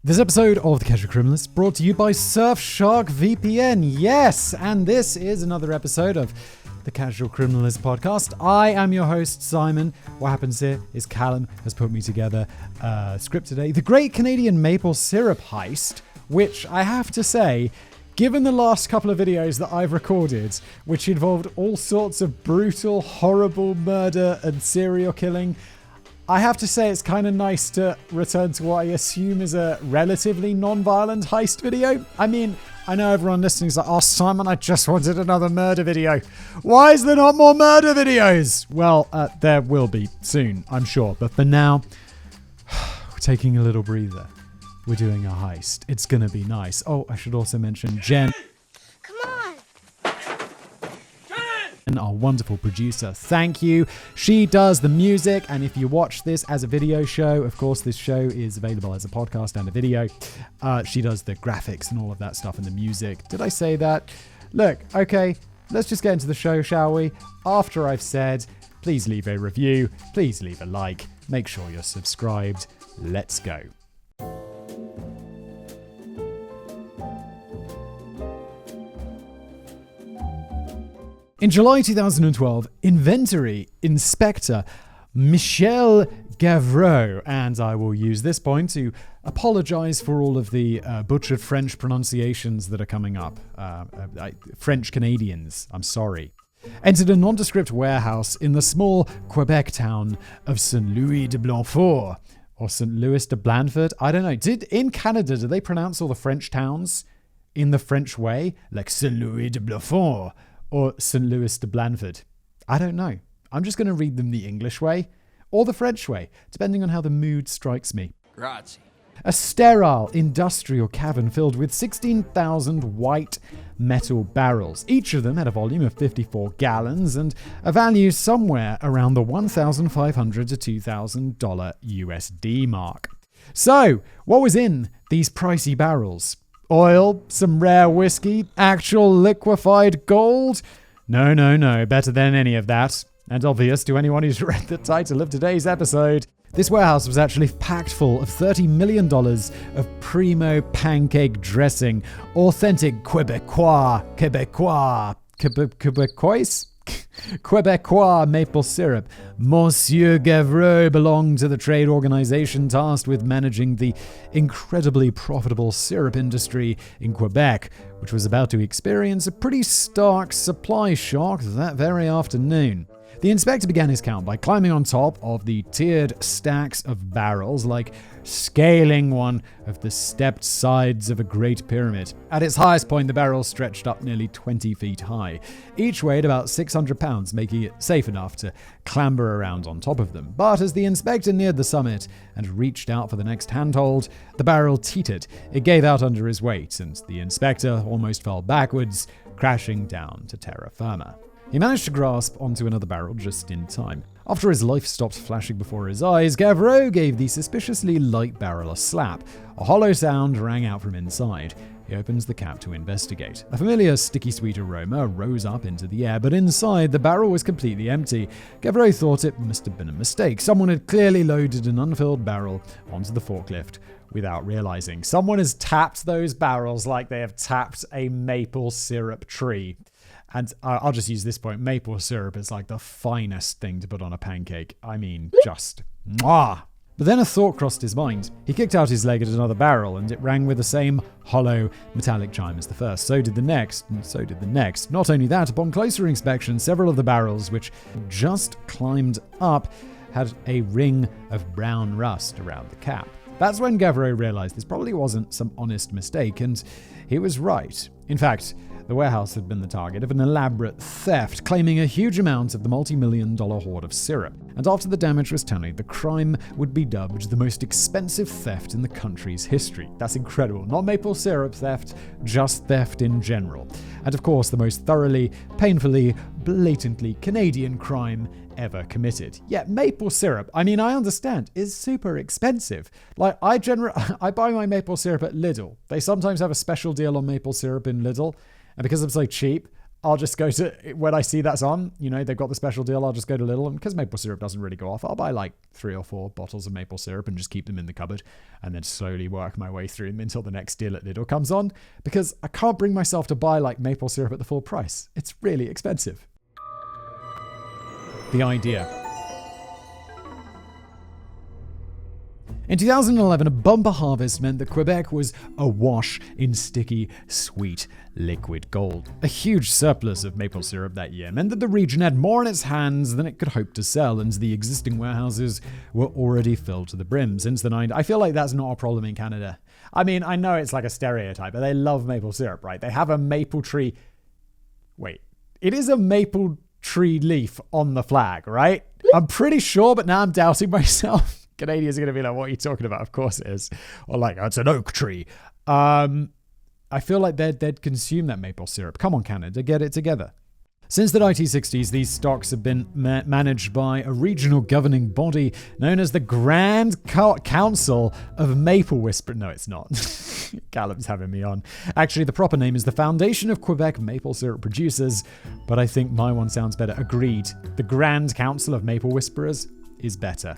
This episode of The Casual Criminalist brought to you by Surfshark VPN. Yes, and this is another episode of The Casual Criminalist podcast. I am your host, Simon. What happens here is Callum has put me together a script today. The Great Canadian Maple Syrup Heist, which I have to say, given the last couple of videos that I've recorded, which involved all sorts of brutal, horrible murder and serial killing, I have to say it's kind of nice to return to what I assume is a relatively non-violent heist video. I mean, I know everyone listening is like, oh, Simon, I just wanted another murder video. Why is there not more murder videos? Well, there will be soon, I'm sure. But for now, we're taking a little breather. We're doing a heist. It's going to be nice. Oh, I should also mention Jen. Come on. And our wonderful producer. Thank you. She does the music. And if you watch this as a video show, of course, this show is available as a podcast and a video. She does the graphics and all of that stuff and the music. Did I say that? Look, okay, let's just get into the show, shall we? After I've said, please leave a review. Please leave a like. Make sure you're subscribed. Let's go. In July 2012, Inventory Inspector Michel Gauvreau, and I will use this point to apologize for all of the butchered French pronunciations that are coming up. French Canadians, I'm sorry. Entered a nondescript warehouse in the small Quebec town of Louis de Blandford, or St. Louis de Blandford. I don't know. In Canada, do they pronounce all the French towns in the French way? Like St. Louis de Blandford? Or St. Louis de Blandford. I don't know. I'm just going to read them the English way or the French way, depending on how the mood strikes me. Grazie. A sterile industrial cavern filled with 16,000 white metal barrels. Each of them had a volume of 54 gallons and a value somewhere around the $1,500 to $2,000 USD mark. So, what was in these pricey barrels? Oil, some rare whiskey, actual liquefied gold? No, better than any of that. And obvious to anyone who's read the title of today's episode. This warehouse was actually packed full of $30 million of primo pancake dressing, authentic Quebecois maple syrup. Monsieur Gauvreau belonged to the trade organization tasked with managing the incredibly profitable syrup industry in Quebec, which was about to experience a pretty stark supply shock that very afternoon. The inspector began his count by climbing on top of the tiered stacks of barrels, like scaling one of the stepped sides of a great pyramid. At its highest point, the barrels stretched up nearly 20 feet high. Each weighed about 600 pounds, making it safe enough to clamber around on top of them. But as the inspector neared the summit and reached out for the next handhold, the barrel teetered. It gave out under his weight, and the inspector almost fell backwards, crashing down to terra firma. He managed to grasp onto another barrel just in time. After his life stopped flashing before his eyes, Gauvreau gave the suspiciously light barrel a slap. A hollow sound rang out from inside. He opens the cap to investigate. A familiar sticky sweet aroma rose up into the air, but inside the barrel was completely empty. Gauvreau thought it must have been a mistake. Someone had clearly loaded an unfilled barrel onto the forklift without realizing. Someone has tapped those barrels like they have tapped a maple syrup tree. And I'll just use this point. Maple syrup is like the finest thing to put on a pancake. I mean, just mwah. But then a thought crossed his mind. He kicked out his leg at another barrel, and it rang with the same hollow, metallic chime as the first. So did the next, and so did the next. Not only that, upon closer inspection, several of the barrels, which just climbed up, had a ring of brown rust around the cap. That's when Gauvreau realized this probably wasn't some honest mistake, and he was right. In fact, the warehouse had been the target of an elaborate theft, claiming a huge amount of the multi-million-dollar hoard of syrup. And after the damage was tallied, the crime would be dubbed the most expensive theft in the country's history. That's incredible. Not maple syrup theft, just theft in general. And of course, the most thoroughly, painfully, blatantly Canadian crime ever committed. Yet maple syrup, I mean, I understand, is super expensive. Like, I buy my maple syrup at Lidl. They sometimes have a special deal on maple syrup in Lidl. And because I'm so cheap, I'll just go to, when I see that's on, they've got the special deal, I'll just go to Lidl, and because maple syrup doesn't really go off, I'll buy like 3 or 4 bottles of maple syrup and just keep them in the cupboard and then slowly work my way through them until the next deal at Lidl comes on, because I can't bring myself to buy like maple syrup at the full price. It's really expensive. The idea. In 2011, a bumper harvest meant that Quebec was awash in sticky, sweet, liquid gold. A huge surplus of maple syrup that year meant that the region had more in its hands than it could hope to sell, and the existing warehouses were already filled to the brim. Since the 90s, I feel like that's not a problem in Canada. I mean, I know it's like a stereotype, but they love maple syrup, right? They have a maple tree. Wait, it is a maple tree leaf on the flag, right? I'm pretty sure, but now I'm doubting myself. Canadians are going to be like, what are you talking about? Of course it is. Or like, it's an oak tree. I feel like they'd consume that maple syrup. Come on, Canada, get it together. Since the 1960s, these stocks have been managed by a regional governing body known as the Grand Council of Maple Whisper. No, it's not. Callum's having me on. Actually, the proper name is the Foundation of Quebec Maple Syrup Producers, but I think my one sounds better. Agreed. The Grand Council of Maple Whisperers is better.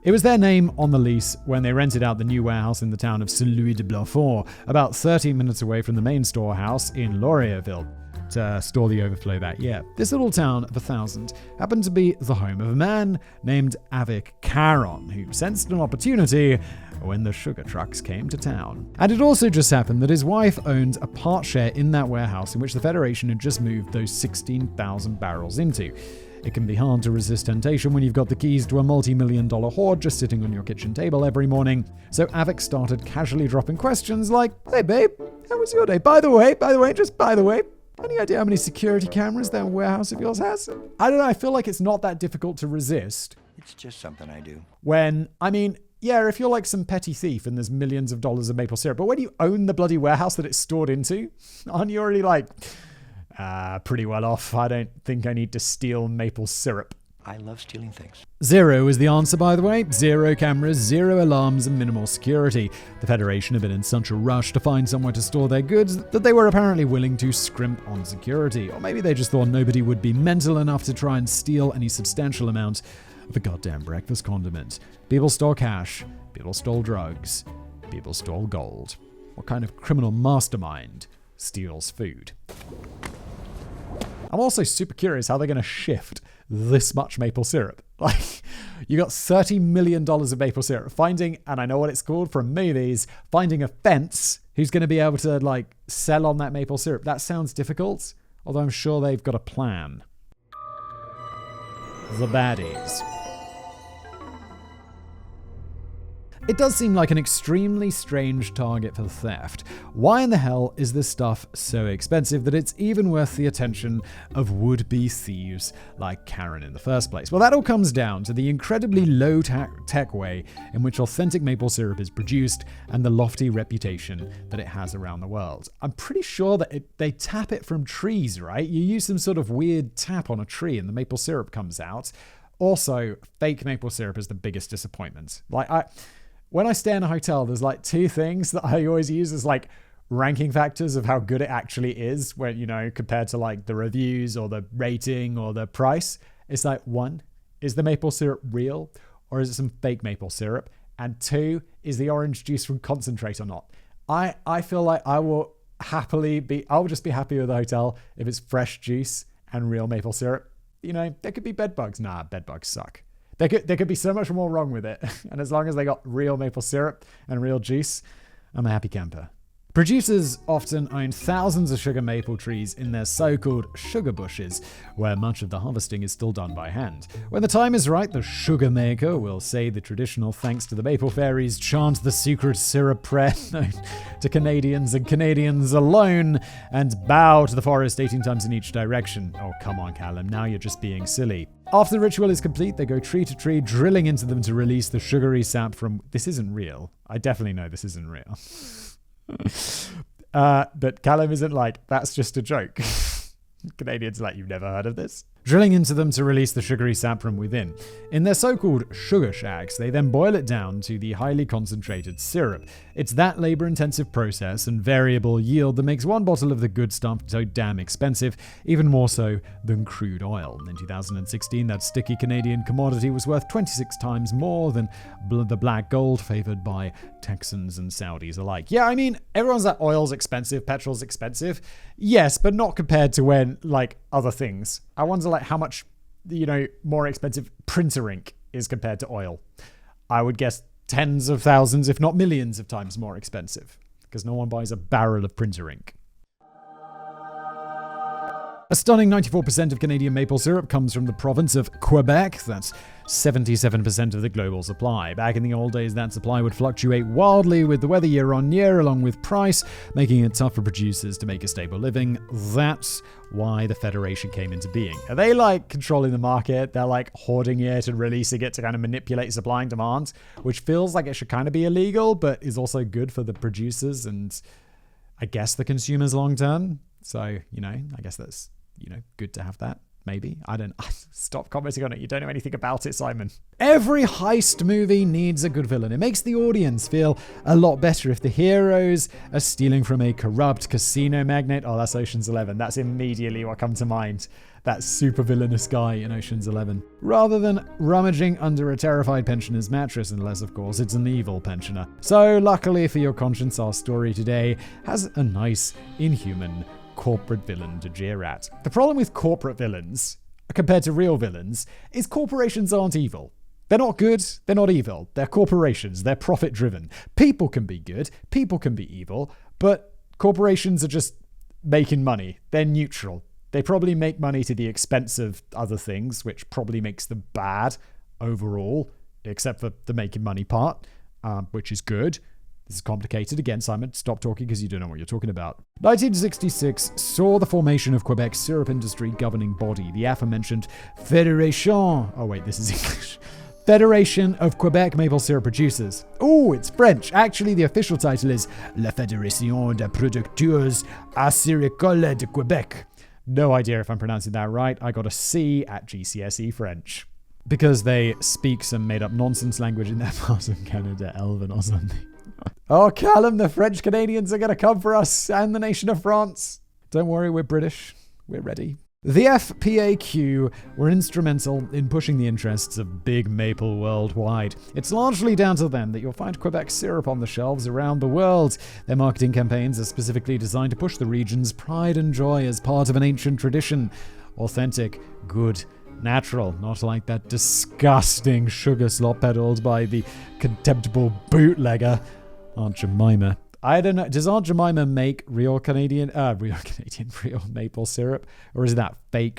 It was their name on the lease when they rented out the new warehouse in the town of Louis de Blandford, about 13 minutes away from the main storehouse in Laurierville, to store the overflow that year. This little town of 1,000 happened to be the home of a man named Avik Caron, who sensed an opportunity when the sugar trucks came to town. And it also just happened that his wife owned a part share in that warehouse in which the Federation had just moved those 16,000 barrels into. It can be hard to resist temptation when you've got the keys to a multi-million-dollar hoard just sitting on your kitchen table every morning. So Avik started casually dropping questions like, "Hey babe, how was your day? By the way, any idea how many security cameras that warehouse of yours has?" I don't know, I feel like it's not that difficult to resist. It's just something I do. Yeah, if you're like some petty thief and there's millions of dollars of maple syrup, but when you own the bloody warehouse that it's stored into, aren't you already like, pretty well off? I don't think I need to steal maple syrup. I love stealing things. 0 is the answer, by the way. 0 cameras, 0 alarms, and minimal security. The Federation have been in such a rush to find somewhere to store their goods that they were apparently willing to scrimp on security. Or maybe they just thought nobody would be mental enough to try and steal any substantial amount of a goddamn breakfast condiment. People stole cash. People stole drugs. People stole gold. What kind of criminal mastermind steals food? I'm also super curious how they're going to shift this much maple syrup. Like, you got $30 million of maple syrup. Finding, and I know what it's called from movies, finding a fence who's going to be able to, like, sell on that maple syrup. That sounds difficult, although I'm sure they've got a plan. The baddies. It does seem like an extremely strange target for theft. Why in the hell is this stuff so expensive that it's even worth the attention of would-be thieves like Caron in the first place? Well, that all comes down to the incredibly low-tech way in which authentic maple syrup is produced and the lofty reputation that it has around the world. I'm pretty sure that they tap it from trees, right? You use some sort of weird tap on a tree and the maple syrup comes out. Also, fake maple syrup is the biggest disappointment. When I stay in a hotel, there's like 2 things that I always use as like ranking factors of how good it actually is when, compared to like the reviews or the rating or the price. It's like, 1, is the maple syrup real or is it some fake maple syrup? And 2, is the orange juice from concentrate or not? I feel like I'll just be happy with the hotel if it's fresh juice and real maple syrup. There could be bed bugs. Nah, bed bugs suck. There could be so much more wrong with it. And as long as they got real maple syrup and real juice, I'm a happy camper. Producers often own thousands of sugar maple trees in their so-called sugar bushes, where much of the harvesting is still done by hand. When the time is right, the sugar maker will say the traditional thanks to the maple fairies, chant the secret syrup prayer known to Canadians and Canadians alone, and bow to the forest 18 times in each direction. Oh, come on, Callum, now you're just being silly. After the ritual is complete, they go tree to tree, drilling into them to release the sugary sap from... This isn't real. I definitely know this isn't real. But Callum isn't like, that's just a joke. Canadians are like, you've never heard of this? drilling into them to release the sugary sap from within. In their so-called sugar shacks, they then boil it down to the highly concentrated syrup. It's that labor-intensive process and variable yield that makes one bottle of the good stuff so damn expensive, even more so than crude oil. In 2016, that sticky Canadian commodity was worth 26 times more than the black gold favored by Texans and Saudis alike. Yeah, I mean, everyone's like, oil's expensive, petrol's expensive. Yes, but not compared to when, like, other things. I wonder, like, how much, more expensive printer ink is compared to oil. I would guess tens of thousands, if not millions of times more expensive, because no one buys a barrel of printer ink. A stunning 94% of Canadian maple syrup comes from the province of Quebec. That's 77% of the global supply. Back in the old days, that supply would fluctuate wildly with the weather year on year, along with price, making it tough for producers to make a stable living. That's why the Federation came into being. Are they like controlling the market? They're like hoarding it and releasing it to kind of manipulate supply and demand, which feels like it should kind of be illegal, but is also good for the producers and I guess the consumers long term. So, I guess that's, good to have that. Maybe. Stop commenting on it. You don't know anything about it, Simon. Every heist movie needs a good villain. It makes the audience feel a lot better if the heroes are stealing from a corrupt casino magnate. Oh, that's Ocean's 11. That's immediately what comes to mind. That super villainous guy in Ocean's 11. Rather than rummaging under a terrified pensioner's mattress, unless, of course, it's an evil pensioner. So, luckily for your conscience, our story today has a nice, inhuman corporate villain to jeer at. The problem with corporate villains, compared to real villains, is corporations aren't evil. They're not good, they're not evil. They're corporations, they're profit-driven. People can be good, people can be evil, but corporations are just making money. They're neutral. They probably make money to the expense of other things, which probably makes them bad overall, except for the making money part, which is good. This is complicated. Again, Simon, stop talking because you don't know what you're talking about. 1966 saw the formation of Quebec's syrup industry governing body, the aforementioned Fédération. Oh, wait, this is English. Federation of Quebec Maple Syrup Producers. Oh, it's French. Actually, the official title is La Fédération des Producteurs Acéricoles de Québec. No idea if I'm pronouncing that right. I got a C at GCSE French. Because they speak some made-up nonsense language in their part of Canada, Elven or something. Oh, Callum, the French Canadians are going to come for us and the nation of France. Don't worry, we're British. We're ready. The FPAQ were instrumental in pushing the interests of Big Maple worldwide. It's largely down to them that you'll find Quebec syrup on the shelves around the world. Their marketing campaigns are specifically designed to push the region's pride and joy as part of an ancient tradition. Authentic, good, natural, not like that disgusting sugar slop peddled by the contemptible bootlegger Aunt Jemima. I don't know, does Aunt Jemima make real maple syrup? Or is that fake?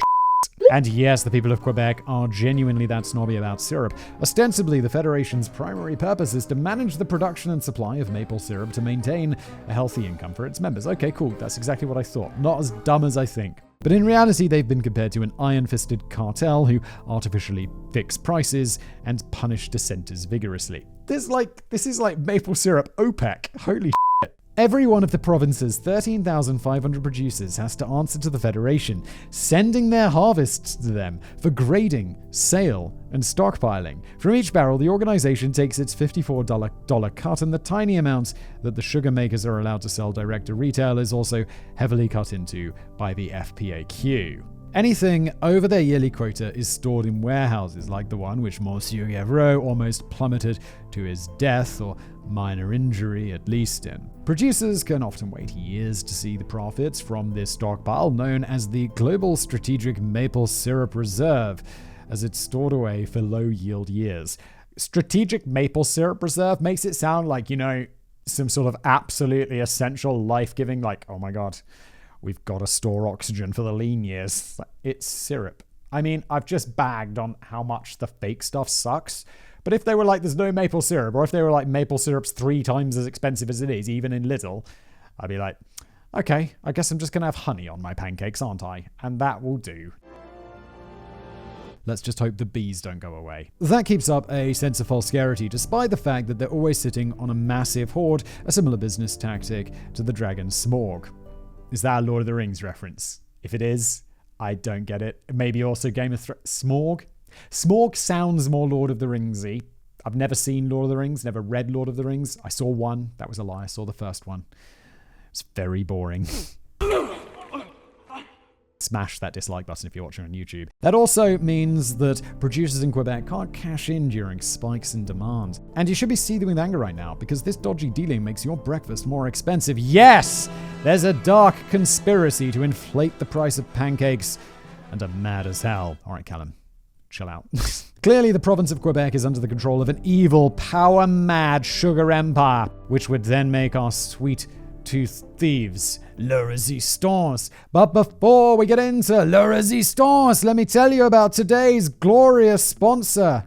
And yes, the people of Quebec are genuinely that snobby about syrup. Ostensibly, the Federation's primary purpose is to manage the production and supply of maple syrup to maintain a healthy income for its members. Okay, cool, that's exactly what I thought. Not as dumb as I think. But in reality, they've been compared to an iron-fisted cartel who artificially fix prices and punish dissenters vigorously. This is like maple syrup OPEC. Holy shit. Every one of the province's 13,500 producers has to answer to the Federation, sending their harvests to them for grading, sale, and stockpiling. From each barrel, the organization takes its $54 cut, and the tiny amounts that the sugar makers are allowed to sell direct to retail is also heavily cut into by the FPAQ. Anything over their yearly quota is stored in warehouses like the one which Monsieur Gauvreau almost plummeted to his death or minor injury at least in. Producers can often wait years to see the profits from this stockpile known as the Global Strategic Maple Syrup Reserve, as it's stored away for low-yield years. Strategic Maple Syrup Reserve makes it sound like, some sort of absolutely essential life-giving, like, oh my god, we've got to store oxygen for the lean years. It's syrup. I mean, I've just bagged on how much the fake stuff sucks. But if they were like, there's no maple syrup, or if they were like, maple syrup's 3 times as expensive as it is, even in Lidl, I'd be like, okay, I guess I'm just going to have honey on my pancakes, aren't I? And that will do. Let's just hope the bees don't go away. That keeps up a sense of falsarity, despite the fact that they're always sitting on a massive hoard, a similar business tactic to the dragon Smorg. Is that a Lord of the Rings reference? If it is, I don't get it. Maybe also Game of Thrones. Smorg? Smorg sounds more Lord of the Ringsy. I've never seen Lord of the Rings, never read Lord of the Rings. I saw one. That was a lie. I saw the first one. It's very boring. Smash that dislike button if you're watching on YouTube. That also means that producers in Quebec can't cash in during spikes in demand. And you should be seething with anger right now because this dodgy dealing makes your breakfast more expensive. Yes! There's a dark conspiracy to inflate the price of pancakes and are mad as hell. All right, Callum, chill out. Clearly, the province of Quebec is under the control of an evil, power-mad sugar empire, which would then make our sweet-toothed thieves le resistance. But before we get into le resistance, let me tell you about today's glorious sponsor.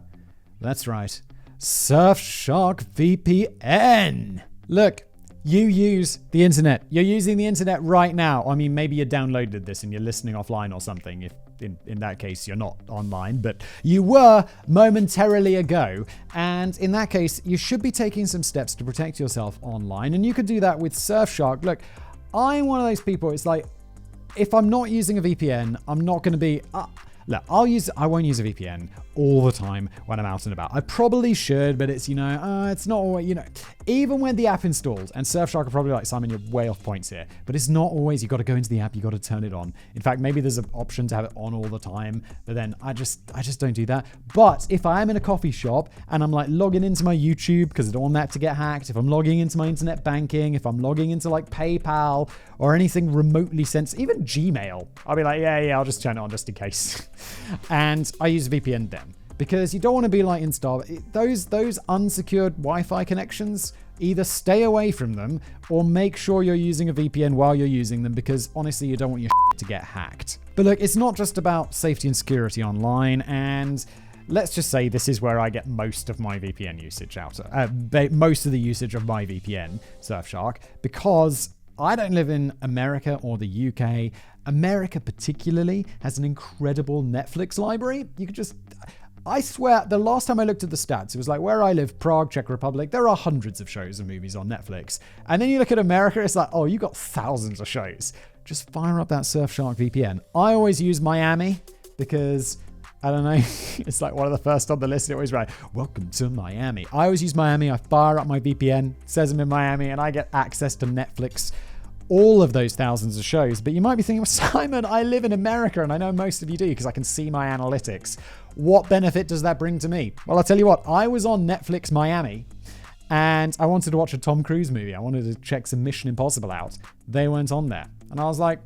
That's right, Surfshark VPN. Look, you use the internet. You're using the internet right now. I mean, maybe you downloaded this and you're listening offline or something. If in that case, you're not online, but you were momentarily ago. And in that case, you should be taking some steps to protect yourself online. And you could do that with Surfshark. Look, I'm one of those people. It's like, if I'm not using a VPN, I'm not going to be... Look, I won't use a VPN all the time when I'm out and about. I probably should, but it's, it's not always, even when the app installs, and Surfshark are probably like, Simon, you're way off points here, but it's not always, you got to go into the app, you got to turn it on. In fact, maybe there's an option to have it on all the time, but then I just don't do that. But if I am in a coffee shop and I'm like logging into my YouTube because I don't want that to get hacked, if I'm logging into my internet banking, if I'm logging into like PayPal or anything remotely sensitive, even Gmail, I'll be like, yeah, I'll just turn it on just in case. And I use VPN then. Because you don't want to be like in those unsecured Wi-Fi connections, either stay away from them or make sure you're using a VPN while you're using them, because honestly, you don't want your to get hacked. But look, it's not just about safety and security online, and let's just say this is where I get most of my VPN usage out. Most of the usage of my VPN, Surfshark, because I don't live in America or the UK. America particularly has an incredible Netflix library. You could just... I swear, the last time I looked at the stats, it was like where I live, Prague, Czech Republic, there are hundreds of shows and movies on Netflix. And then you look at America, it's like, oh, you got thousands of shows. Just fire up that Surfshark VPN. I always use Miami because, I don't know, it's like one of the first on the list. It always write, welcome to Miami. I always use Miami. I fire up my VPN, says I'm in Miami, and I get access to Netflix, all of those thousands of shows. But you might be thinking, well, Simon, I live in America, and I know most of you do because I can see my analytics. What benefit does that bring to me? Well, I'll tell you what, I was on Netflix Miami and I wanted to watch a Tom Cruise movie. I wanted to check some Mission Impossible out. They weren't on there. And I was like,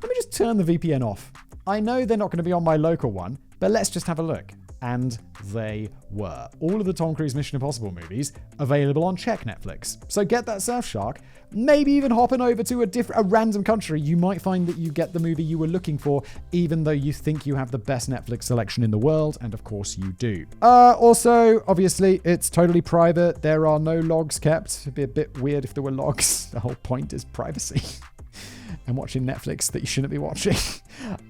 let me just turn the VPN off. I know they're not going to be on my local one, but let's just have a look. And they were. All of the Tom Cruise Mission Impossible movies available on Czech Netflix. So get that Surfshark. Maybe even hopping over to a random country, you might find that you get the movie you were looking for, even though you think you have the best Netflix selection in the world, and of course you do. Also, obviously, it's totally private. There are no logs kept. It'd be a bit weird if there were logs. The whole point is privacy. And watching Netflix that you shouldn't be watching.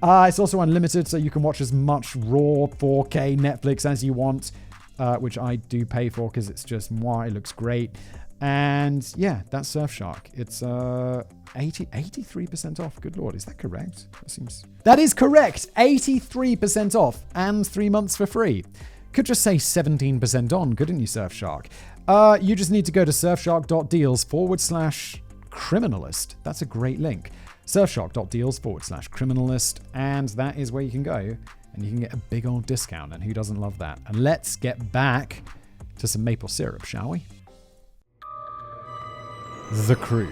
It's also unlimited, so you can watch as much raw 4K Netflix as you want, which I do pay for because it's just, it looks great. And yeah, that's Surfshark. It's 83% off. Good Lord, is that correct? That is correct. 83% off and 3 months for free. Could just say 17% on, couldn't you, Surfshark? You just need to go to surfshark.deals/criminalist. That's a great link. Surfshark.deals/criminalist. And that is where you can go and you can get a big old discount. And who doesn't love that? And let's get back to some maple syrup, shall we? The Crew.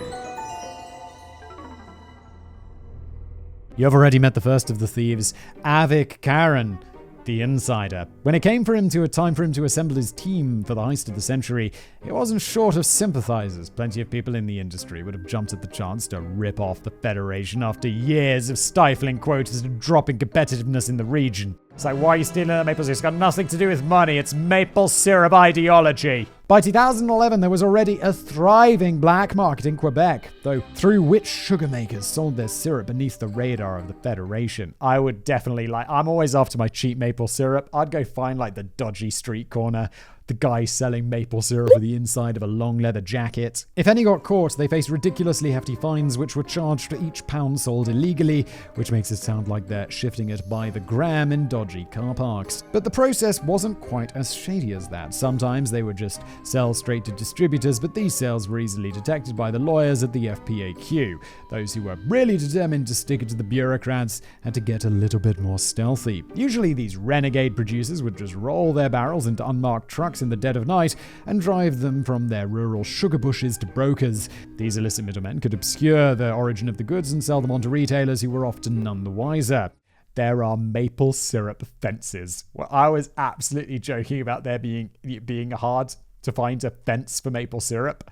You have already met the first of the thieves, Avik Caron, the insider. When it came time for him to assemble his team for the heist of the century, it wasn't short of sympathizers. Plenty of people in the industry would have jumped at the chance to rip off the Federation after years of stifling quotas and dropping competitiveness in the region. It's like, why are you stealing that maple syrup? It's got nothing to do with money. It's maple syrup ideology. By 2011, there was already a thriving black market in Quebec, though through which sugar makers sold their syrup beneath the radar of the Federation. I would definitely I'm always after my cheap maple syrup. I'd go find the dodgy street corner, the guy selling maple syrup for the inside of a long leather jacket. If any got caught, they faced ridiculously hefty fines, which were charged for each pound sold illegally, which makes it sound like they're shifting it by the gram in dodgy car parks. But the process wasn't quite as shady as that. Sometimes they would just sell straight to distributors, but these sales were easily detected by the lawyers at the FPAQ. Those who were really determined to stick it to the bureaucrats had to get a little bit more stealthy. Usually these renegade producers would just roll their barrels into unmarked trucks in the dead of night and drive them from their rural sugar bushes to brokers. These illicit middlemen could obscure the origin of the goods and sell them on to retailers who were often none the wiser. There are maple syrup fences. Well, I was absolutely joking about there being hard to find a fence for maple syrup.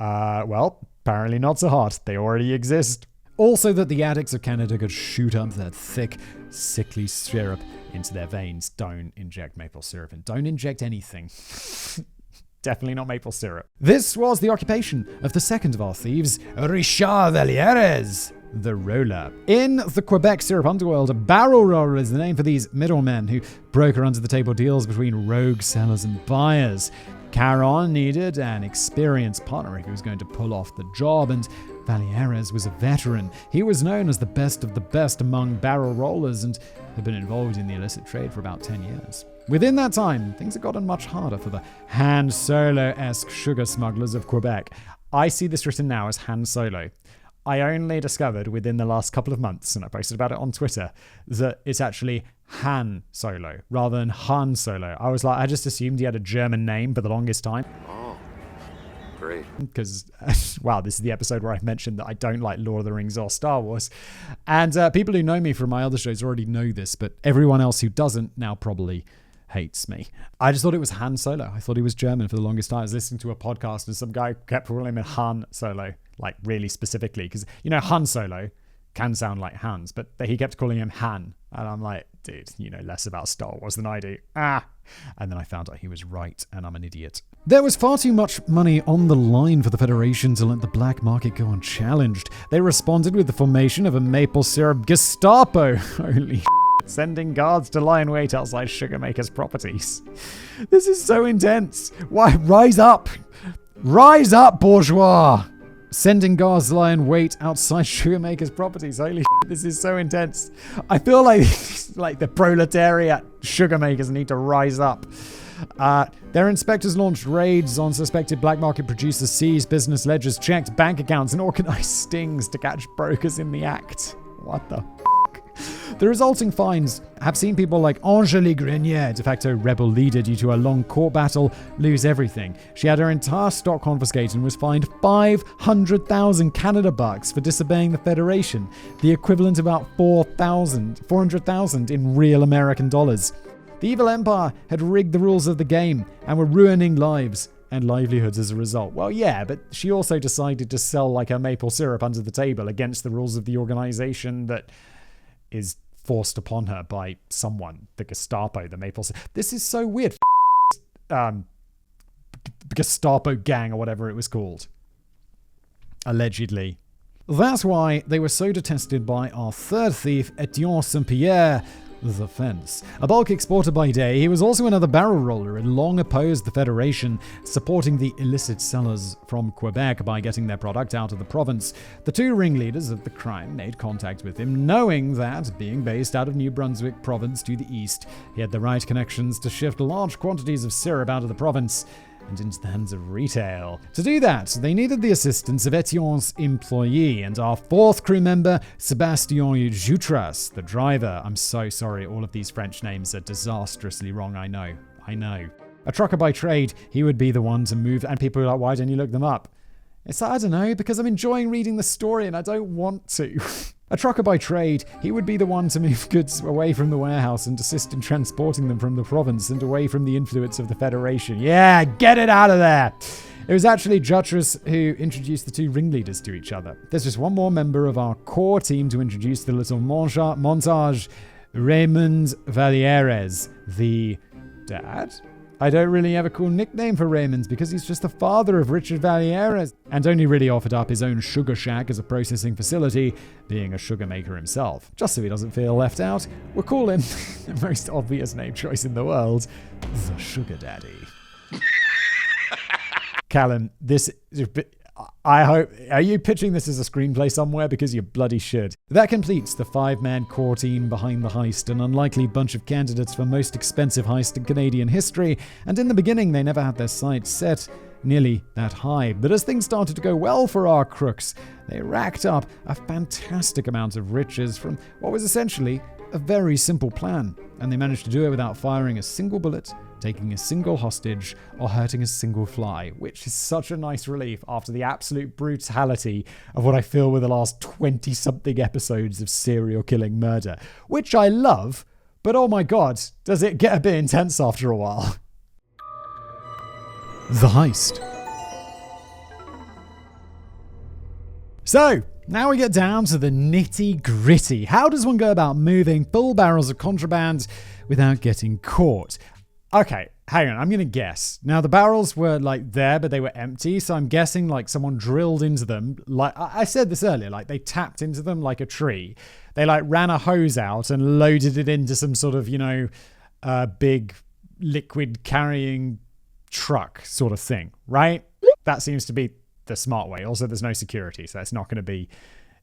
Well, apparently not so hard. They already exist. Also that the addicts of Canada could shoot up that thick, sickly syrup into their veins. Don't inject maple syrup and don't inject anything. Definitely not maple syrup. This was the occupation of the second of our thieves, Richard Vallières, the roller. In the Quebec syrup underworld, a barrel roller is the name for these middlemen who broker under-the-table deals between rogue sellers and buyers. Caron needed an experienced partner who was going to pull off the job, and Vallières was a veteran. He was known as the best of the best among barrel rollers and had been involved in the illicit trade for about 10 years. Within that time, things had gotten much harder for the Han Solo-esque sugar smugglers of Quebec. I see this written now as Han Solo. I only discovered within the last couple of months, and I posted about it on Twitter, that it's actually Han Solo rather than Han Solo. I just assumed he had a German name for the longest time. Oh, great. Because, wow, this is the episode where I mentioned that I don't like Lord of the Rings or Star Wars. And people who know me from my other shows already know this, but everyone else who doesn't now probably hates me. I just thought it was Han Solo. I thought he was German for the longest time. I was listening to a podcast and some guy kept calling him Han Solo, like really specifically, because, you know, Han Solo can sound like Hans, but he kept calling him Han. And I'm like, dude, you know less about Star Wars than I do. And then I found out he was right, and I'm an idiot. There was far too much money on the line for the Federation to let the black market go unchallenged. They responded with the formation of a maple syrup Gestapo. Holy sending guards to lie in wait outside sugar makers' properties. This is so intense. Why? Rise up! Rise up, bourgeois! Sending guards to lie in wait outside sugar makers' properties. Holy this is so intense. I feel like the proletariat sugar makers need to rise up. Their inspectors launched raids on suspected black market producers, seized business ledgers, checked bank accounts, and organized stings to catch brokers in the act. What the The resulting fines have seen people like Angèle Grenier, de facto rebel leader due to a long court battle, lose everything. She had her entire stock confiscated and was fined 500,000 Canada bucks for disobeying the Federation, the equivalent of about 400,000 in real American dollars. The evil empire had rigged the rules of the game and were ruining lives and livelihoods as a result. Well, yeah, but she also decided to sell like her maple syrup under the table against the rules of the organization that is forced upon her by someone, the Gestapo, the maple syrup. This is so weird. Gestapo gang or whatever it was called. Allegedly. That's why they were so detested by our third thief, Étienne St-Pierre, the fence. A bulk exporter by day, he was also another barrel roller and long opposed the Federation, supporting the illicit sellers from Quebec by getting their product out of the province. The two ringleaders of the crime made contact with him, knowing that, being based out of New Brunswick province to the east, he had the right connections to shift large quantities of syrup out of the province and into the hands of retail. To do that, they needed the assistance of Étienne's employee and our fourth crew member, Sébastien Jutras, the driver. I'm so sorry, all of these French names are disastrously wrong, I know. A trucker by trade, he would be the one to move, and people are like, why don't you look them up? It's like, I don't know, because I'm enjoying reading the story and I don't want to. A trucker by trade, he would be the one to move goods away from the warehouse and assist in transporting them from the province and away from the influence of the Federation. Yeah, get it out of there! It was actually Jutras who introduced the two ringleaders to each other. There's just one more member of our core team to introduce the little montage, Raymond Vallières, the dad? I don't really have a cool nickname for Raymond because he's just the father of Richard Vallières and only really offered up his own sugar shack as a processing facility, being a sugar maker himself. Just so he doesn't feel left out, we'll call him the most obvious name choice in the world, the Sugar Daddy. Callum, I hope, are you pitching this as a screenplay somewhere? Because you bloody should. That completes the 5-man core team behind the heist, an unlikely bunch of candidates for most expensive heist in Canadian history, and in the beginning they never had their sights set nearly that high. But as things started to go well for our crooks, they racked up a fantastic amount of riches from what was essentially a very simple plan, and they managed to do it without firing a single bullet, taking a single hostage, or hurting a single fly, which is such a nice relief after the absolute brutality of what I feel were the last 20-something episodes of serial killing murder, which I love, but oh my god, does it get a bit intense after a while. The Heist. So, now we get down to the nitty-gritty. How does one go about moving full barrels of contraband without getting caught? Okay, hang on, I'm going to guess. Now, the barrels were, there, but they were empty, so I'm guessing, someone drilled into them. I said this earlier, they tapped into them like a tree. They, ran a hose out and loaded it into some sort of, big liquid-carrying truck sort of thing, right? That seems to be the smart way. Also, there's no security, so it's not going to be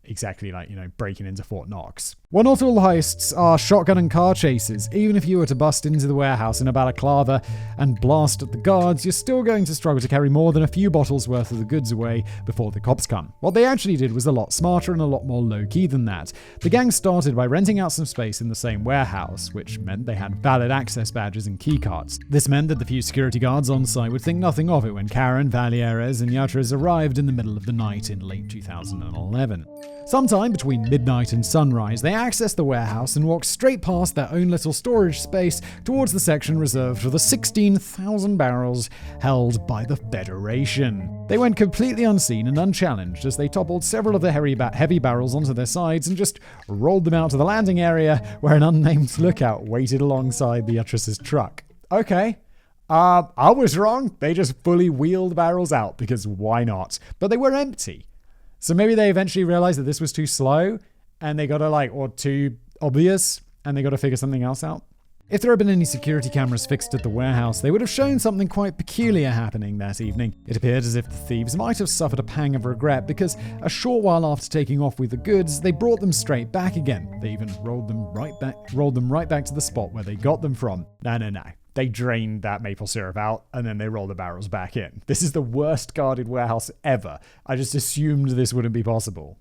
exactly breaking into Fort Knox. While not all heists are shotgun and car chases, even if you were to bust into the warehouse in a balaclava and blast at the guards, you're still going to struggle to carry more than a few bottles worth of the goods away before the cops come. What they actually did was a lot smarter and a lot more low-key than that. The gang started by renting out some space in the same warehouse, which meant they had valid access badges and keycards. This meant that the few security guards on site would think nothing of it when Caron, Vallières, and Jutras arrived in the middle of the night in late 2011. Sometime between midnight and sunrise, they accessed the warehouse and walked straight past their own little storage space towards the section reserved for the 16,000 barrels held by the Federation. They went completely unseen and unchallenged as they toppled several of the heavy barrels onto their sides and just rolled them out to the landing area where an unnamed lookout waited alongside the Jutras' truck. Okay. I was wrong. They just fully wheeled barrels out because why not? But they were empty. So maybe they eventually realized that this was too slow and they got to or too obvious and they got to figure something else out. If there had been any security cameras fixed at the warehouse, they would have shown something quite peculiar happening that evening. It appeared as if the thieves might have suffered a pang of regret because a short while after taking off with the goods, they brought them straight back again. They even rolled them right back to the spot where they got them from. No. They drained that maple syrup out and then they rolled the barrels back in. This is the worst guarded warehouse ever. I just assumed this wouldn't be possible,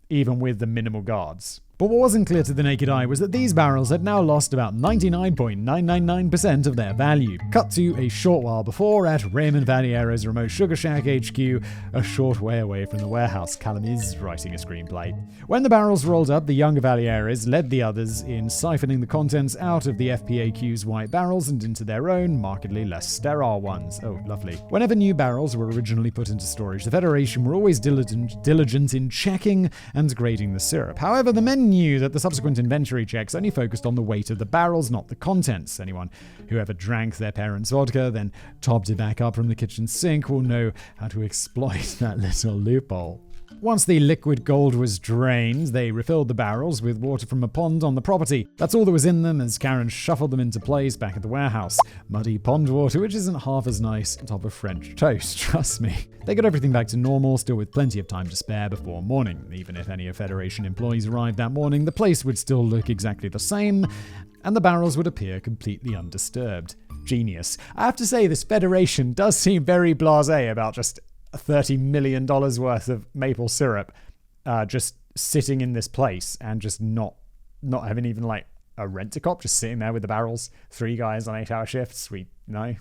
even with the minimal guards. But what wasn't clear to the naked eye was that these barrels had now lost about 99.999% of their value. Cut to a short while before at Raymond Vallières' remote Sugar Shack HQ, a short way away from the warehouse. Callum is writing a screenplay. When the barrels rolled up, the younger Vallières led the others in siphoning the contents out of the FPAQ's white barrels and into their own, markedly less sterile ones. Oh, lovely. Whenever new barrels were originally put into storage, the Federation were always diligent in checking and grading the syrup. However, the men knew that the subsequent inventory checks only focused on the weight of the barrels, not the contents. Anyone who ever drank their parents' vodka, then topped it back up from the kitchen sink, will know how to exploit that little loophole. Once the liquid gold was drained, they refilled the barrels with water from a pond on the property. That's all that was in them as Caron shuffled them into place back at the warehouse. Muddy pond water, which isn't half as nice on top of French toast, trust me. They got everything back to normal, still with plenty of time to spare before morning. Even if any of Federation employees arrived that morning, the place would still look exactly the same, and the barrels would appear completely undisturbed. Genius. I have to say, this Federation does seem very blasé about just $30 million worth of maple syrup just sitting in this place and just not having even a rent-a-cop, just sitting there with the barrels. 3 guys on 8-hour shifts. No,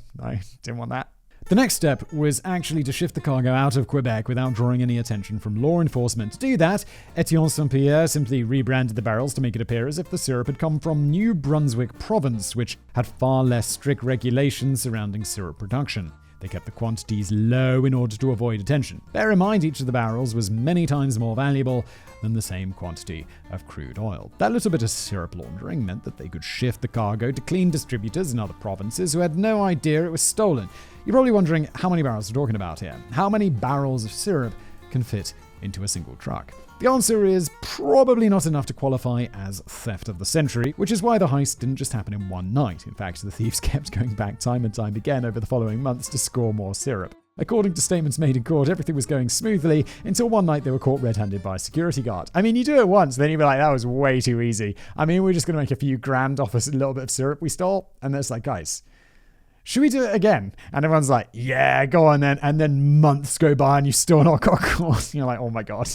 didn't want that. The next step was actually to shift the cargo out of Quebec without drawing any attention from law enforcement. To do that, Étienne St-Pierre simply rebranded the barrels to make it appear as if the syrup had come from New Brunswick province, which had far less strict regulations surrounding syrup production. They kept the quantities low in order to avoid attention. Bear in mind, each of the barrels was many times more valuable than the same quantity of crude oil. That little bit of syrup laundering meant that they could shift the cargo to clean distributors in other provinces who had no idea it was stolen. You're probably wondering how many barrels we're talking about here. How many barrels of syrup can fit into a single truck. The answer is probably not enough to qualify as theft of the century, which is why the heist didn't just happen in one night. In fact, the thieves kept going back time and time again over the following months to score more syrup. According to statements made in court, everything was going smoothly until one night they were caught red-handed by a security guard. I mean, you do it once, then you'd be like, that was way too easy. I mean, we're just going to make a few grand off a little bit of syrup we stole. And it's like, guys, should we do it again? And everyone's like, yeah, go on then. And then months go by and you still not got caught. You're like, oh my God,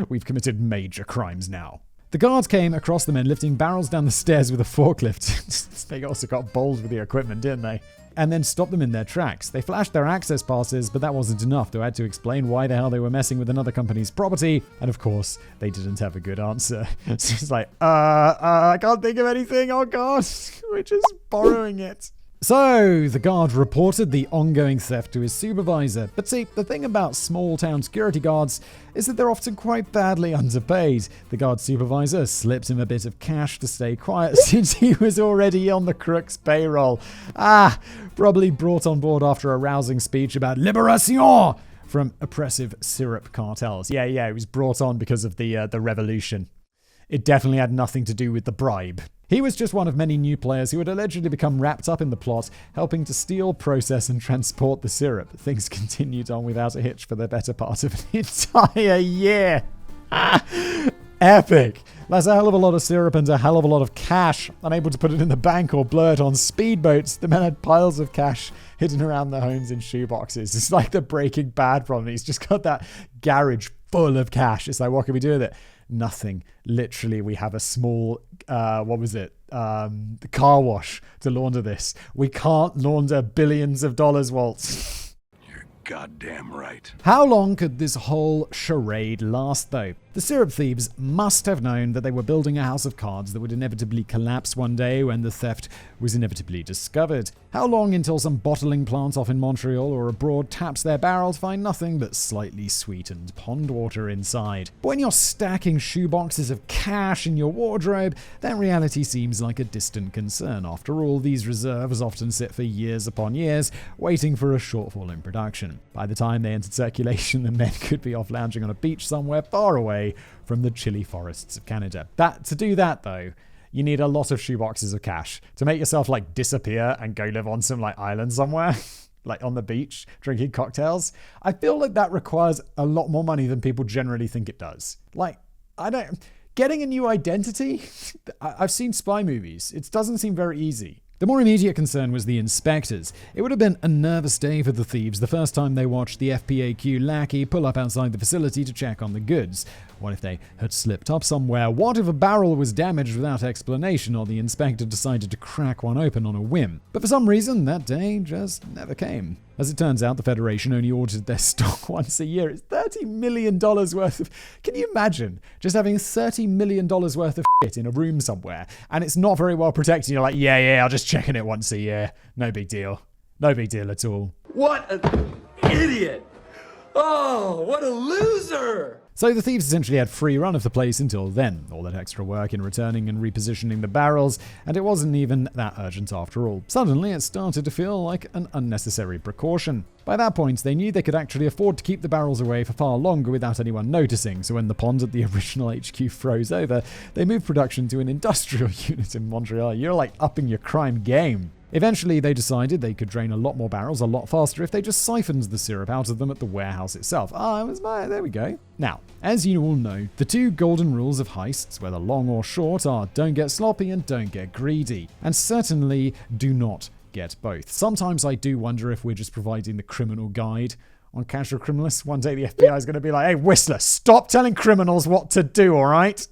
we've committed major crimes now. The guards came across the men lifting barrels down the stairs with a forklift. They also got bold with the equipment, didn't they? And then stopped them in their tracks. They flashed their access passes, but that wasn't enough. They had to explain why the hell they were messing with another company's property. And of course, they didn't have a good answer. So it's like, I can't think of anything. Oh God, we're just borrowing it. So, the guard reported the ongoing theft to his supervisor. But see, the thing about small-town security guards is that they're often quite badly underpaid. The guard supervisor slipped him a bit of cash to stay quiet since he was already on the crook's payroll. Probably brought on board after a rousing speech about liberation from oppressive syrup cartels. Yeah, he was brought on because of the revolution. It definitely had nothing to do with the bribe. He was just one of many new players who had allegedly become wrapped up in the plot, helping to steal, process, and transport the syrup. Things continued on without a hitch for the better part of an entire year. Epic! That's a hell of a lot of syrup and a hell of a lot of cash. Unable to put it in the bank or blur it on speedboats, the men had piles of cash hidden around their homes in shoeboxes. It's like the Breaking Bad problem. He's just got that garage full of cash. It's like, what can we do with it? Nothing. Literally, we have a small, the car wash to launder this. We can't launder billions of dollars, Walt. You're goddamn right. How long could this whole charade last, though? The syrup thieves must have known that they were building a house of cards that would inevitably collapse one day when the theft was inevitably discovered. How long until some bottling plant off in Montreal or abroad taps their barrel to find nothing but slightly sweetened pond water inside? But when you're stacking shoeboxes of cash in your wardrobe, that reality seems like a distant concern. After all, these reserves often sit for years upon years, waiting for a shortfall in production. By the time they entered circulation, the men could be off lounging on a beach somewhere far away from the chilly forests of Canada. To do that, though, you need a lot of shoeboxes of cash to make yourself disappear and go live on some island somewhere, on the beach, drinking cocktails. I feel like that requires a lot more money than people generally think it does. Getting a new identity? I've seen spy movies. It doesn't seem very easy. The more immediate concern was the inspectors. It would have been a nervous day for the thieves the first time they watched the FPAQ lackey pull up outside the facility to check on the goods. What if they had slipped up somewhere? What if a barrel was damaged without explanation, or the inspector decided to crack one open on a whim? But for some reason, that day just never came. As it turns out, the Federation only audited their stock once a year. It's $30 million worth of... Can you imagine just having $30 million worth of shit in a room somewhere, and it's not very well protected? You're like, yeah, I'll just check in it once a year. No big deal. No big deal at all. What an idiot! Oh, what a loser! So the thieves essentially had free run of the place until then. All that extra work in returning and repositioning the barrels, and it wasn't even that urgent after all. Suddenly, it started to feel like an unnecessary precaution. By that point, they knew they could actually afford to keep the barrels away for far longer without anyone noticing, so when the pond at the original HQ froze over, they moved production to an industrial unit in Montreal. You're upping your crime game. Eventually, they decided they could drain a lot more barrels a lot faster if they just siphoned the syrup out of them at the warehouse itself. There we go. Now, as you all know, the two golden rules of heists, whether long or short, are don't get sloppy and don't get greedy. And certainly do not get both. Sometimes I do wonder if we're just providing the criminal guide on Casual Criminalists. One day the FBI is going to be like, hey, Whistler, stop telling criminals what to do, all right?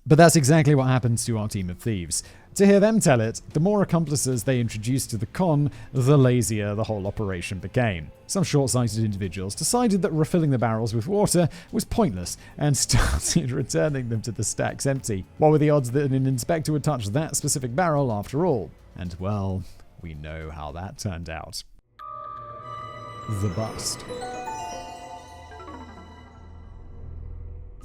But that's exactly what happens to our team of thieves. To hear them tell it, the more accomplices they introduced to the con, the lazier the whole operation became. Some short-sighted individuals decided that refilling the barrels with water was pointless and started returning them to the stacks empty. What were the odds that an inspector would touch that specific barrel after all? And well, we know how that turned out. The bust.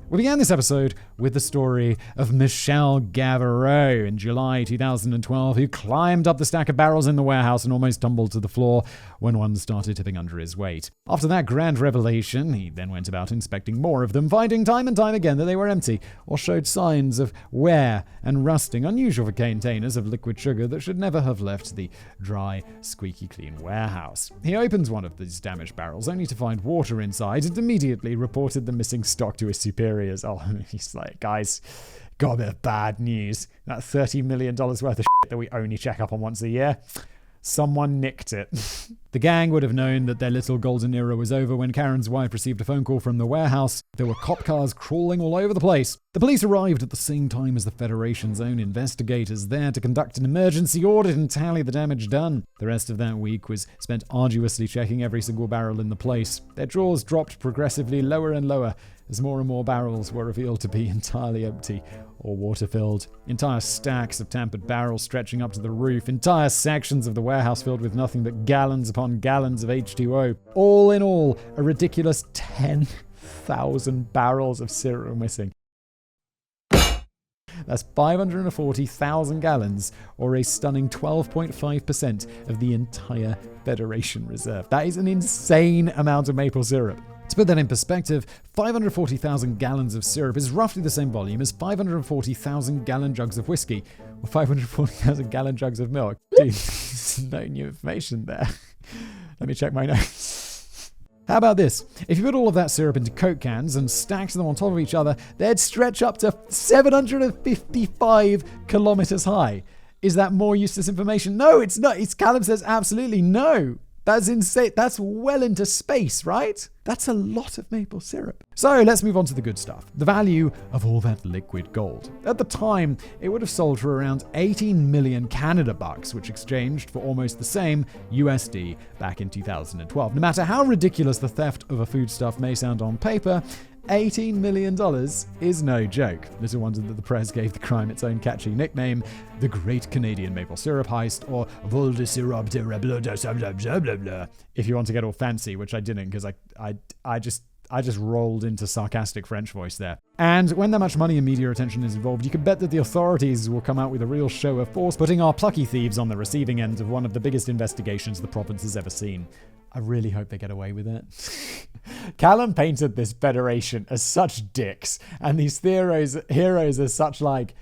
We began this episode with the story of Michel Gauvreau in July 2012, who climbed up the stack of barrels in the warehouse and almost tumbled to the floor when one started tipping under his weight. After that grand revelation, he then went about inspecting more of them, finding time and time again that they were empty or showed signs of wear and rusting, unusual for containers of liquid sugar that should never have left the dry, squeaky clean warehouse. He opens one of these damaged barrels only to find water inside and immediately reported the missing stock to his superiors. Oh, he's like, guys, got a bit of bad news. That $30 million worth of shit that we only check up on once a year. Someone nicked it. The gang would have known that their little golden era was over when Karen's wife received a phone call from the warehouse. There were cop cars crawling all over the place. The police arrived at the same time as the Federation's own investigators there to conduct an emergency audit and tally the damage done. The rest of that week was spent arduously checking every single barrel in the place. Their drawers dropped progressively lower and lower as more and more barrels were revealed to be entirely empty or water-filled. Entire stacks of tampered barrels stretching up to the roof. Entire sections of the warehouse filled with nothing but gallons upon gallons of H2O. All in all, a ridiculous 10,000 barrels of syrup were missing. That's 540,000 gallons, or a stunning 12.5% of the entire Federation reserve. That is an insane amount of maple syrup. To put that in perspective, 540,000 gallons of syrup is roughly the same volume as 540,000 gallon jugs of whiskey, or 540,000 gallon jugs of milk. Dude, there's no new information there. Let me check my notes. How about this? If you put all of that syrup into Coke cans and stacked them on top of each other, they'd stretch up to 755 kilometers high. Is that more useless information? No, it's not. Callum says absolutely no. That's insane. That's well into space, right? That's a lot of maple syrup. So let's move on to the good stuff. The value of all that liquid gold. At the time, it would have sold for around 18 million Canada bucks, which exchanged for almost the same USD back in 2012. No matter how ridiculous the theft of a foodstuff may sound on paper, $18 million is no joke. Little wonder that the press gave the crime its own catchy nickname, the Great Canadian Maple Syrup Heist, or Vol de Syrup de Reblo. If you want to get all fancy, which I didn't, because I just rolled into sarcastic French voice there. And when that much money and media attention is involved, you can bet that the authorities will come out with a real show of force, putting our plucky thieves on the receiving end of one of the biggest investigations the province has ever seen. I really hope they get away with it. Callum painted this Federation as such dicks, and these heroes as such kind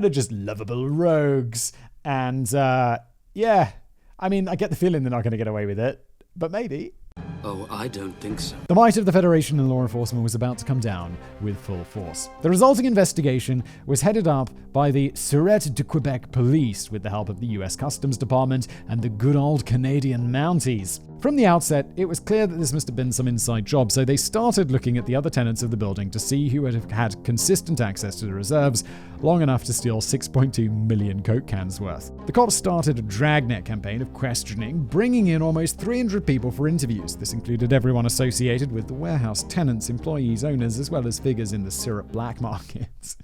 of just lovable rogues. And yeah, I mean, I get the feeling they're not going to get away with it, but maybe. Oh, I don't think so. The might of the Federation and law enforcement was about to come down with full force. The resulting investigation was headed up by the Sûreté de Quebec police with the help of the US Customs Department and the good old Canadian Mounties. From the outset, it was clear that this must have been some inside job, so they started looking at the other tenants of the building to see who had had consistent access to the reserves long enough to steal 6.2 million Coke cans worth. The cops started a dragnet campaign of questioning, bringing in almost 300 people for interviews. This included everyone associated with the warehouse, tenants, employees, owners, as well as figures in the syrup black market.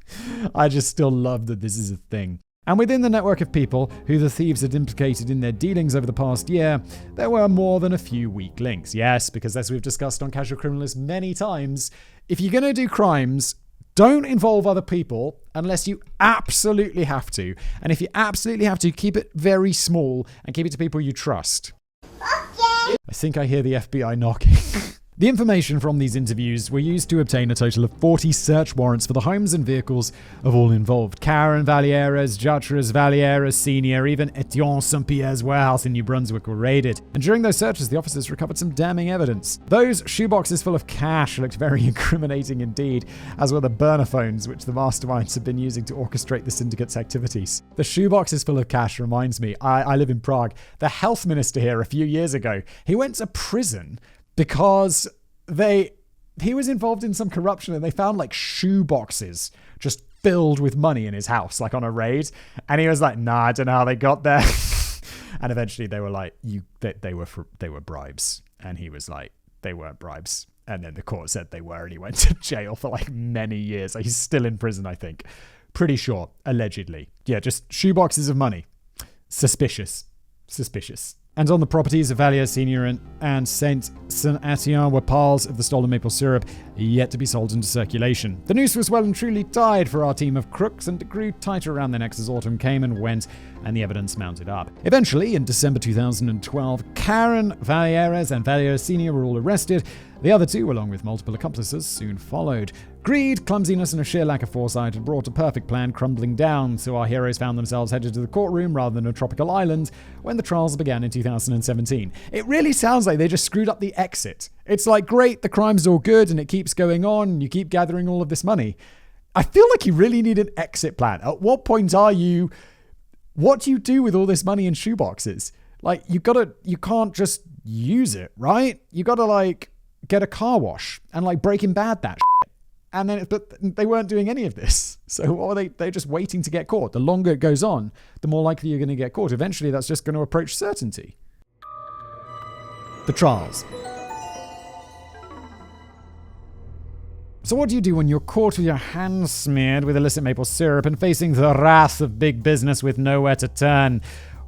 I just still love that this is a thing. And within the network of people who the thieves had implicated in their dealings over the past year, there were more than a few weak links. Yes, because as we've discussed on Casual Criminalist many times, if you're going to do crimes, don't involve other people unless you absolutely have to. And if you absolutely have to, keep it very small and keep it to people you trust. Okay. I think I hear the FBI knocking. The information from these interviews were used to obtain a total of 40 search warrants for the homes and vehicles of all involved. Caron, Vallières, Jutras, Vallières Sr., even Étienne St-Pierre's warehouse in New Brunswick were raided. And during those searches, the officers recovered some damning evidence. Those shoeboxes full of cash looked very incriminating indeed, as were the burner phones which the masterminds had been using to orchestrate the syndicate's activities. The shoeboxes full of cash reminds me, I live in Prague. The health minister here a few years ago, he went to prison because he was involved in some corruption and they found like shoe boxes just filled with money in his house, like on a raid. And he was like, nah, I don't know how they got there. And eventually they were like, they were bribes. And he was like, they weren't bribes. And then the court said they were, and he went to jail for like many years. He's still in prison, I think. Pretty sure, allegedly. Yeah, just shoe boxes of money. Suspicious. And on the properties of Vallières Senior and Saint-Etienne were piles of the stolen maple syrup yet to be sold into circulation. The noose was well and truly tied for our team of crooks, and it grew tighter around their necks as autumn came and went, and the evidence mounted up. Eventually, in December 2012, Caron, Vallières, and Vallières Senior were all arrested. The other two, along with multiple accomplices, soon followed. Greed, clumsiness, and a sheer lack of foresight had brought a perfect plan crumbling down, so our heroes found themselves headed to the courtroom rather than a tropical island when the trials began in 2017. It really sounds like they just screwed up the exit. It's like, great, the crime's all good and it keeps going on and you keep gathering all of this money. I feel like you really need an exit plan. At what point are you... What do you do with all this money in shoeboxes? Like, you can't just use it, right? You gotta, like, get a car wash and, like, Breaking Bad that shit. And then, but they weren't doing any of this. So what were they? They're just waiting to get caught. The longer it goes on, the more likely you're going to get caught. Eventually, that's just going to approach certainty. The trials. So what do you do when you're caught with your hands smeared with illicit maple syrup and facing the wrath of big business with nowhere to turn?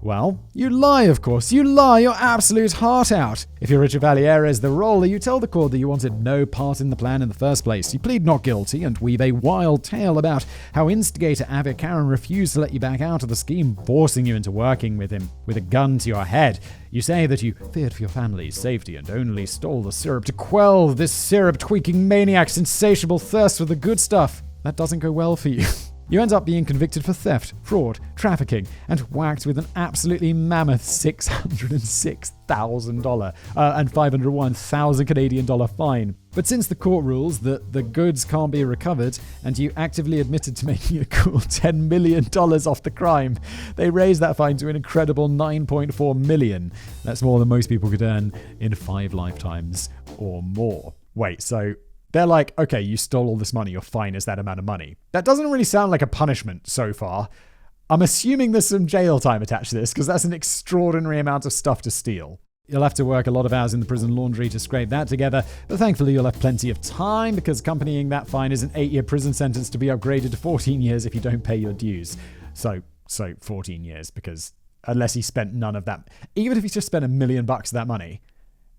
Well, you lie, of course. You lie your absolute heart out. If you're Richard Vallières, the roller, you tell the court that you wanted no part in the plan in the first place. You plead not guilty and weave a wild tale about how instigator Avik Caron refused to let you back out of the scheme, forcing you into working with him with a gun to your head. You say that you feared for your family's safety and only stole the syrup to quell this syrup-tweaking maniac's insatiable thirst for the good stuff. That doesn't go well for you. You end up being convicted for theft, fraud, trafficking, and whacked with an absolutely mammoth $606,000 and $501,000 Canadian dollar fine. But since the court rules that the goods can't be recovered, and you actively admitted to making a cool $10 million off the crime, they raised that fine to an incredible $9.4 million. That's more than most people could earn in 5 lifetimes or more. Wait, so... They're like, okay, you stole all this money, your fine is that amount of money. That doesn't really sound like a punishment so far. I'm assuming there's some jail time attached to this, because that's an extraordinary amount of stuff to steal. You'll have to work a lot of hours in the prison laundry to scrape that together, but thankfully you'll have plenty of time, because accompanying that fine is an 8-year prison sentence to be upgraded to 14 years if you don't pay your dues. So 14 years, because unless he spent none of that, even if he just spent $1 million of that money,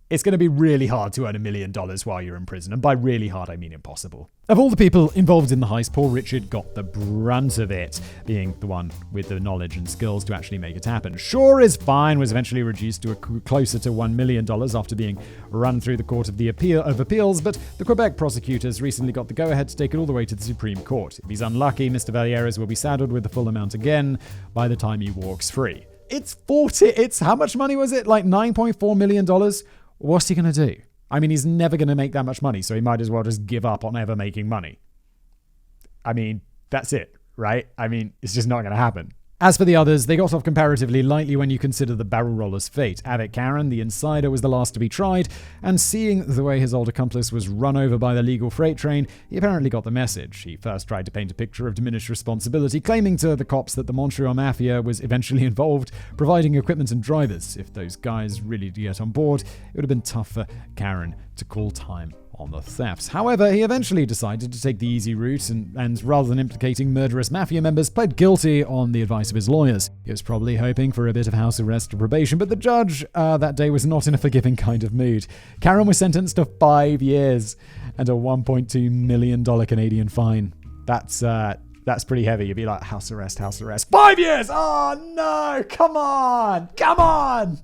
it's going to be really hard to earn $1 million while you're in prison. And by really hard, I mean impossible. Of all the people involved in the heist, poor Richard got the brunt of it, being the one with the knowledge and skills to actually make it happen. Sure, his fine was eventually reduced to closer to $1 million after being run through the Court of Appeals, but the Quebec prosecutors recently got the go-ahead to take it all the way to the Supreme Court. If he's unlucky, Mr. Vallières will be saddled with the full amount again by the time he walks free. It's how much money was it? Like $9.4 million? What's he going to do? I mean, he's never going to make that much money, so he might as well just give up on ever making money. I mean, that's it, right? I mean, it's just not going to happen. As for the others, they got off comparatively lightly when you consider the barrel roller's fate. Avik Caron, the insider, was the last to be tried, and seeing the way his old accomplice was run over by the legal freight train, he apparently got the message. He first tried to paint a picture of diminished responsibility, claiming to the cops that the Montreal Mafia was eventually involved, providing equipment and drivers. If those guys really did get on board, it would have been tough for Caron to call time on the thefts. However, he eventually decided to take the easy route and rather than implicating murderous mafia members, pled guilty on the advice of his lawyers. He was probably hoping for a bit of house arrest or probation, but the judge that day was not in a forgiving kind of mood. Caron was sentenced to 5 years and a $1.2 million Canadian fine. That's pretty heavy. You'd be like, house arrest. 5 years! Oh no! Come on!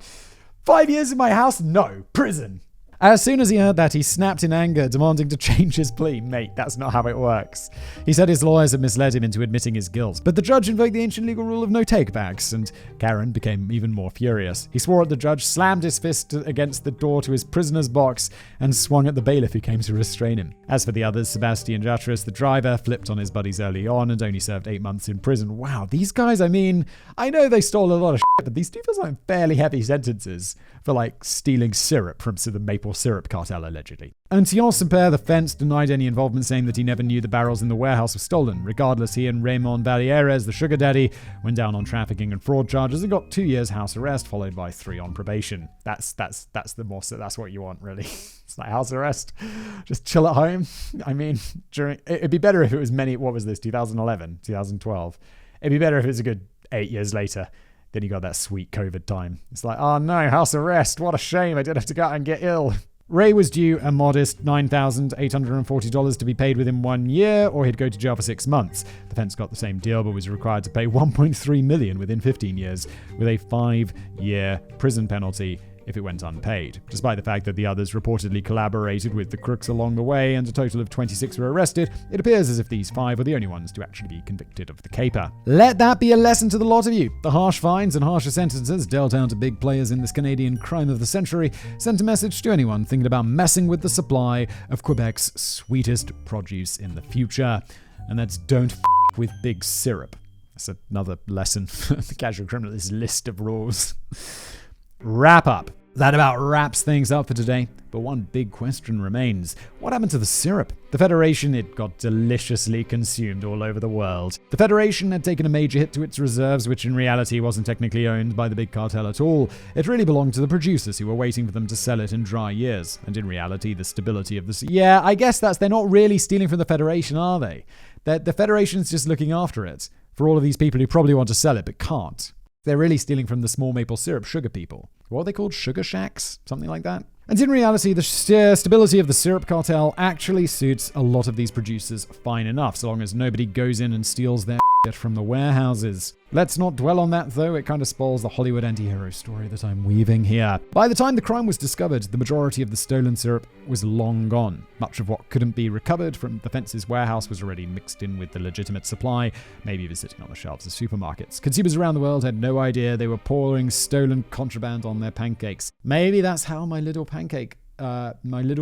5 years in my house? No, prison. As soon as he heard that, he snapped in anger, demanding to change his plea. Mate, that's not how it works. He said his lawyers had misled him into admitting his guilt, but the judge invoked the ancient legal rule of no takebacks, and Caron became even more furious. He swore at the judge, slammed his fist against the door to his prisoner's box, and swung at the bailiff who came to restrain him. As for the others, Sébastien Jutras, the driver, flipped on his buddies early on and only served 8 months in prison. Wow, these guys, I mean, I know they stole a lot of shit, but these do feel like fairly heavy sentences for like stealing syrup from the maple syrup cartel, allegedly. Étienne St-Pierre, the fence, denied any involvement, saying that he never knew the barrels in the warehouse were stolen. Regardless, he and Raymond Vallières, the sugar daddy, went down on trafficking and fraud charges and got 2 years house arrest, followed by 3 on probation. That's what you want, really. It's like house arrest. Just chill at home. I mean, it'd be better if it was 2011, 2012. It'd be better if it was a good 8 years later. Then you got that sweet COVID time. It's like, oh no, house arrest. What a shame. I did have to go out and get ill. Ray was due a modest $9,840 to be paid within 1 year, or he'd go to jail for 6 months. The defense got the same deal, but was required to pay $1.3 million within 15 years, with a 5-year prison penalty if it went unpaid. Despite the fact that the others reportedly collaborated with the crooks along the way and a total of 26 were arrested, it appears as if these 5 were the only ones to actually be convicted of the caper. Let that be a lesson to the lot of you. The harsh fines and harsher sentences dealt out to big players in this Canadian crime of the century sent a message to anyone thinking about messing with the supply of Quebec's sweetest produce in the future. And that's don't with big syrup. That's another lesson for the casual criminalist list of rules. Wrap up. That about wraps things up for today. But one big question remains. What happened to the syrup? The Federation, it got deliciously consumed all over the world. The Federation had taken a major hit to its reserves, which in reality wasn't technically owned by the big cartel at all. It really belonged to the producers who were waiting for them to sell it in dry years. And in reality, the stability of the... Yeah, I guess they're not really stealing from the Federation, are they? The Federation's just looking after it for all of these people who probably want to sell it but can't. They're really stealing from the small maple syrup sugar people. What are they called? Sugar shacks? Something like that? And in reality, the stability of the syrup cartel actually suits a lot of these producers fine enough, so long as nobody goes in and steals their shit from the warehouses. Let's not dwell on that, though. It kind of spoils the Hollywood anti-hero story that I'm weaving here. By the time the crime was discovered, the majority of the stolen syrup was long gone. Much of what couldn't be recovered from the fence's warehouse was already mixed in with the legitimate supply, maybe even sitting on the shelves of supermarkets. Consumers around the world had no idea they were pouring stolen contraband on their pancakes. Maybe that's how my little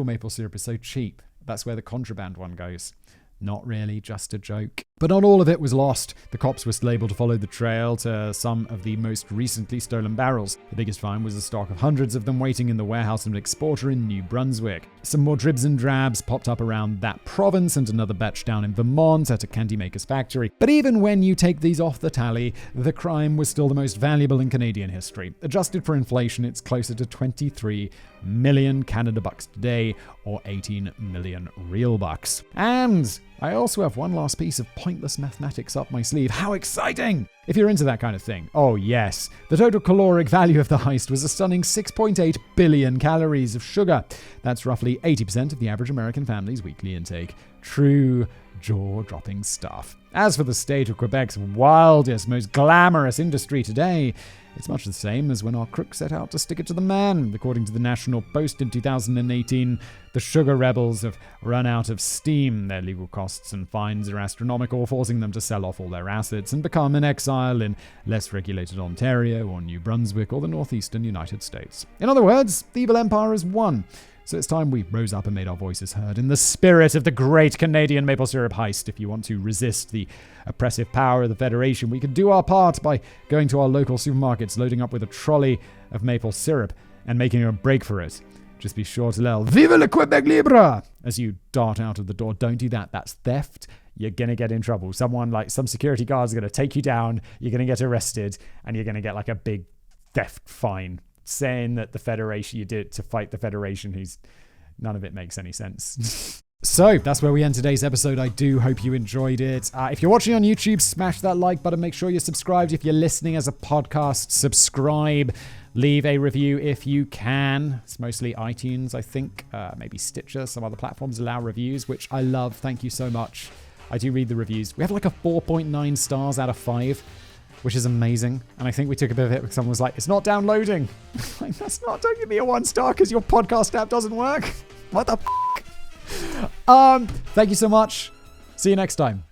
maple syrup is so cheap. That's where the contraband one goes. Not really, just a joke. But not all of it was lost. The cops were still able to follow the trail to some of the most recently stolen barrels. The biggest find was a stock of hundreds of them waiting in the warehouse of an exporter in New Brunswick. Some more dribs and drabs popped up around that province, and another batch down in Vermont at a candy maker's factory. But even when you take these off the tally, the crime was still the most valuable in Canadian history. Adjusted for inflation, it's closer to 23 million Canada bucks today, or 18 million real bucks. And I also have one last piece of pointless mathematics up my sleeve. How exciting! If you're into that kind of thing. Oh yes. The total caloric value of the heist was a stunning 6.8 billion calories of sugar. That's roughly 80% of the average American family's weekly intake. True jaw-dropping stuff. As for the state of Quebec's wildest, most glamorous industry today, it's much the same as when our crooks set out to stick it to the man. According to the National Post in 2018, the sugar rebels have run out of steam. Their legal costs and fines are astronomical, forcing them to sell off all their assets and become in exile in less regulated Ontario or New Brunswick or the northeastern United States. In other words, the evil empire has won. So it's time we rose up and made our voices heard in the spirit of the great Canadian maple syrup heist. If you want to resist the oppressive power of the Federation, we can do our part by going to our local supermarkets, loading up with a trolley of maple syrup, and making a break for it. Just be sure to yell, "Vive le Québec libre!" as you dart out of the door. Don't do that. That's theft. You're going to get in trouble. Some security guard's going to take you down. You're going to get arrested, and you're going to get like a big theft fine. Saying that the Federation, you did it to fight the Federation, none of it makes any sense. So that's where we end today's episode. I do hope you enjoyed it. If you're watching on YouTube, smash that like button. Make sure you're subscribed. If you're listening as a podcast, subscribe. Leave a review if you can. It's mostly iTunes, I think. Maybe Stitcher. Some other platforms allow reviews, which I love. Thank you so much. I do read the reviews. We have like a 4.9 stars out of 5. Which is amazing. And I think we took a bit of it because someone was like, it's not downloading. Like, don't give me a 1 star because your podcast app doesn't work. What the f***? Thank you so much. See you next time.